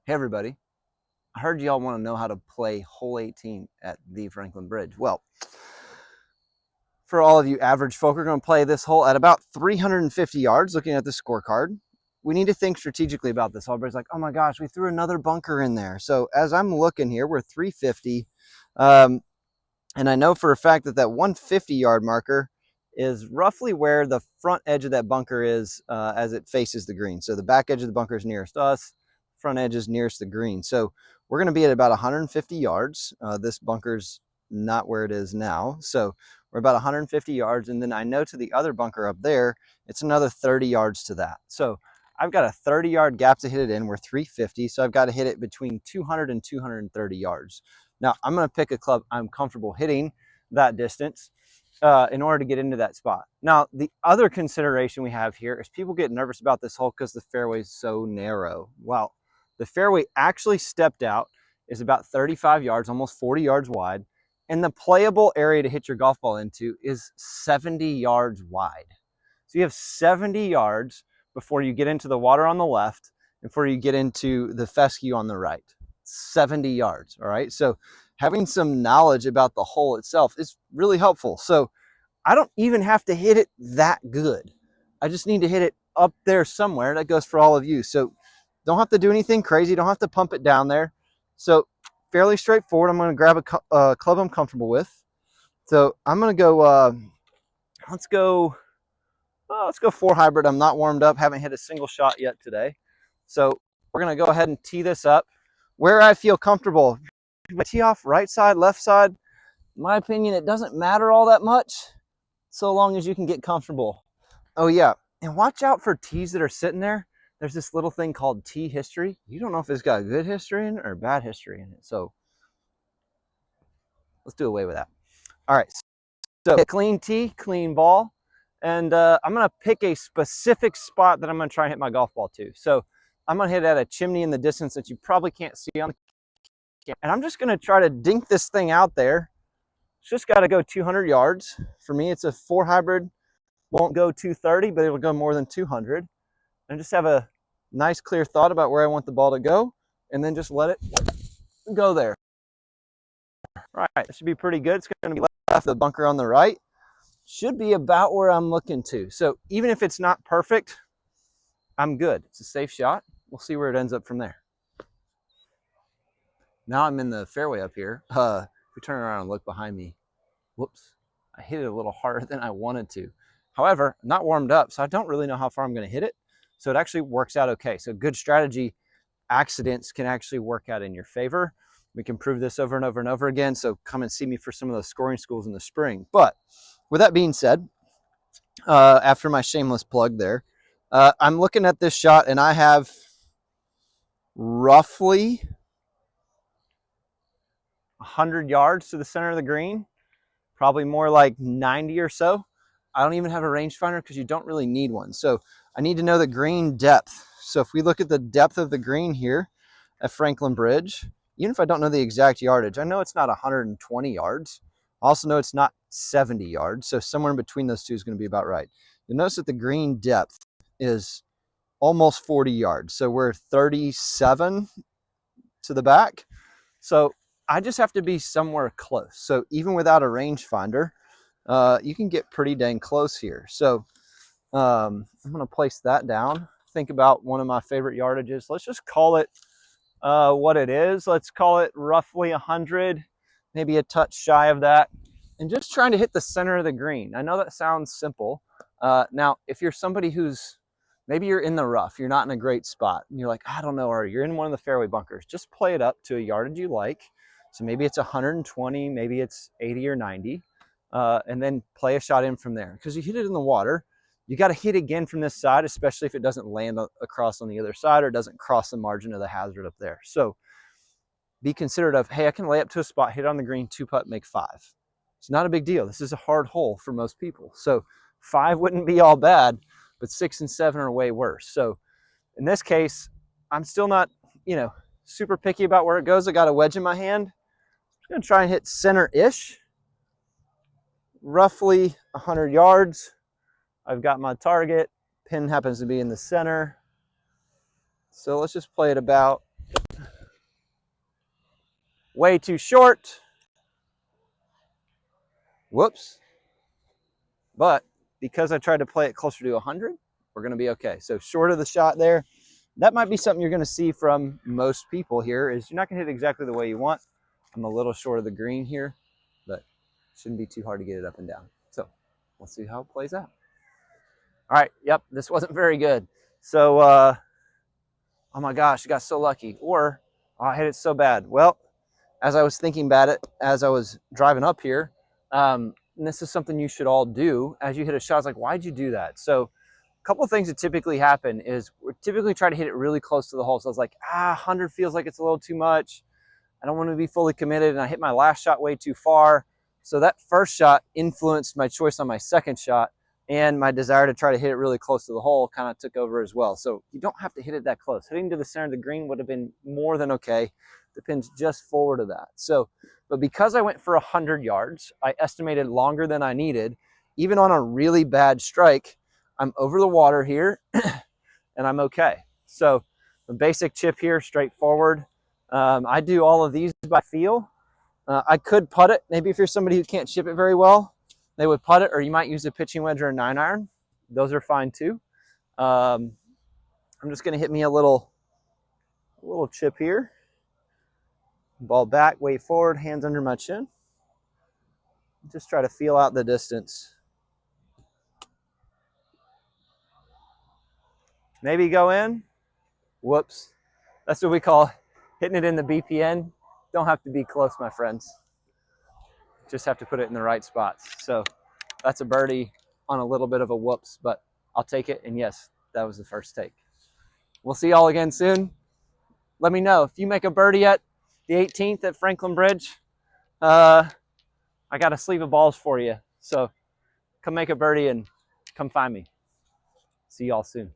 Hey everybody, I heard y'all want to know how to play hole 18 at the Franklin Bridge. Well, for all of you average folk, we're going to play this hole at about 350 yards looking at the scorecard. We need to think strategically about this. Everybody's like, oh my gosh, we threw another bunker in there. So as I'm looking here, we're 350. And I know for a fact that that 150 yard marker is roughly where the front edge of that bunker is as it faces the green. So the back edge of the bunker is nearest us, front edge is nearest the green. So we're going to be at about 150 yards. This bunker's not where it is now. So we're about 150 yards. And then I know to the other bunker up there, it's another 30 yards to that. So I've got a 30-yard gap to hit it in. We're 350. So I've got to hit it between 200 and 230 yards. Now, I'm going to pick a club I'm comfortable hitting that distance in order to get into that spot. Now, the other consideration we have here is people get nervous about this hole because the fairway is so narrow. Well, the fairway actually stepped out is about 35 yards, almost 40 yards wide, and the playable area to hit your golf ball into is 70 yards wide. So you have 70 yards before you get into the water on the left and before you get into the fescue on the right. 70 yards. All right. So having some knowledge about the hole itself is really helpful. So I don't even have to hit it that good. I just need to hit it up there somewhere. That goes for all of you. So don't have to do anything crazy. Don't have to pump it down there. So fairly straightforward. I'm going to grab a club I'm comfortable with. So I'm going to go, let's go 4 hybrid. I'm not warmed up. Haven't hit a single shot yet today. So we're going to go ahead and tee this up where I feel comfortable. Tee off right side, left side. In my opinion, it doesn't matter all that much so long as you can get comfortable. Oh yeah, and watch out for tees that are sitting there. There's this little thing called tee history. You don't know if it's got good history in it or bad history in it. So let's do away with that. All right, so clean tee, clean ball. And I'm going to pick a specific spot that I'm going to try and hit my golf ball to. So I'm going to hit at a chimney in the distance that you probably can't see on the camera. And I'm just going to try to dink this thing out there. It's just got to go 200 yards. For me, it's a 4 hybrid. Won't go 230, but it'll go more than 200. And just have a nice, clear thought about where I want the ball to go, and then just let it go there. All right, that should be pretty good. It's going to be left the bunker on the right. Should be about where I'm looking to. So even if it's not perfect, I'm good. It's a safe shot. We'll see where it ends up from there. Now I'm in the fairway up here. If we turn around and look behind me, whoops, I hit it a little harder than I wanted to. However, I'm not warmed up, so I don't really know how far I'm going to hit it. So it actually works out okay. So good strategy. Accidents can actually work out in your favor. We can prove this over and over and over again. So come and see me for some of those scoring schools in the spring. But with that being said, after my shameless plug there, I'm looking at this shot and I have roughly 100 yards to the center of the green, probably more like 90 or so. I don't even have a rangefinder because you don't really need one. So I need to know the green depth. So if we look at the depth of the green here at Franklin Bridge, even if I don't know the exact yardage, I know it's not 120 yards. I also know it's not 70 yards. So somewhere in between those two is going to be about right. You'll notice that the green depth is almost 40 yards. So we're 37 to the back. So I just have to be somewhere close. So even without a rangefinder, you can get pretty dang close here. So I'm going to place that down. Think about one of my favorite yardages. Let's just call it what it is. Let's call it roughly 100, maybe a touch shy of that. And just trying to hit the center of the green. I know that sounds simple. Now, if you're somebody who's, maybe you're in the rough, you're not in a great spot, and you're like, I don't know, or you're in one of the fairway bunkers, just play it up to a yardage you like. So maybe it's 120, maybe it's 80 or 90, and then play a shot in from there. Because you hit it in the water, you got to hit again from this side, especially if it doesn't land across on the other side or doesn't cross the margin of the hazard up there. So be considerate of, hey, I can lay up to a spot, hit on the green, 2-putt, make 5. It's not a big deal. This is a hard hole for most people. So 5 wouldn't be all bad, but 6 and 7 are way worse. So in this case, I'm still not, super picky about where it goes. I got a wedge in my hand. I'm going to try and hit center-ish, roughly 100 yards. I've got my target. Pin happens to be in the center. So let's just play it about way too short. Whoops. But because I tried to play it closer to 100, we're going to be okay. So short of the shot there. That might be something you're going to see from most people here is you're not going to hit exactly the way you want. I'm a little short of the green here, but it shouldn't be too hard to get it up and down. So let's see how it plays out. All right. Yep. This wasn't very good. So, oh my gosh, I got so lucky. Or I hit it so bad. Well, as I was thinking about it, as I was driving up here, and this is something you should all do as you hit a shot. It's like, why'd you do that? So a couple of things that typically happen is we're typically trying to hit it really close to the hole. So I was like, 100 feels like it's a little too much. I don't want to be fully committed. And I hit my last shot way too far. So that first shot influenced my choice on my second shot, and my desire to try to hit it really close to the hole kind of took over as well. So you don't have to hit it that close. Hitting to the center of the green would have been more than okay. The pin's just forward of that. So, but because I went for 100 yards, I estimated longer than I needed. Even on a really bad strike, I'm over the water here and I'm okay. So the basic chip here, straightforward. I do all of these by feel. I could putt it. Maybe if you're somebody who can't chip it very well, they would putt it, or you might use a pitching wedge or a 9-iron. Those are fine too. I'm just going to hit me a little chip here. Ball back, weight forward, hands under my chin. Just try to feel out the distance. Maybe go in. Whoops. That's what we call hitting it in the BPN. Don't have to be close, my friends. Just have to put it in the right spots. So that's a birdie on a little bit of a whoops, but I'll take it. And yes, that was the first take. We'll see y'all again soon. Let me know if you make a birdie at the 18th at Franklin Bridge. I got a sleeve of balls for you. So come make a birdie and come find me. See y'all soon.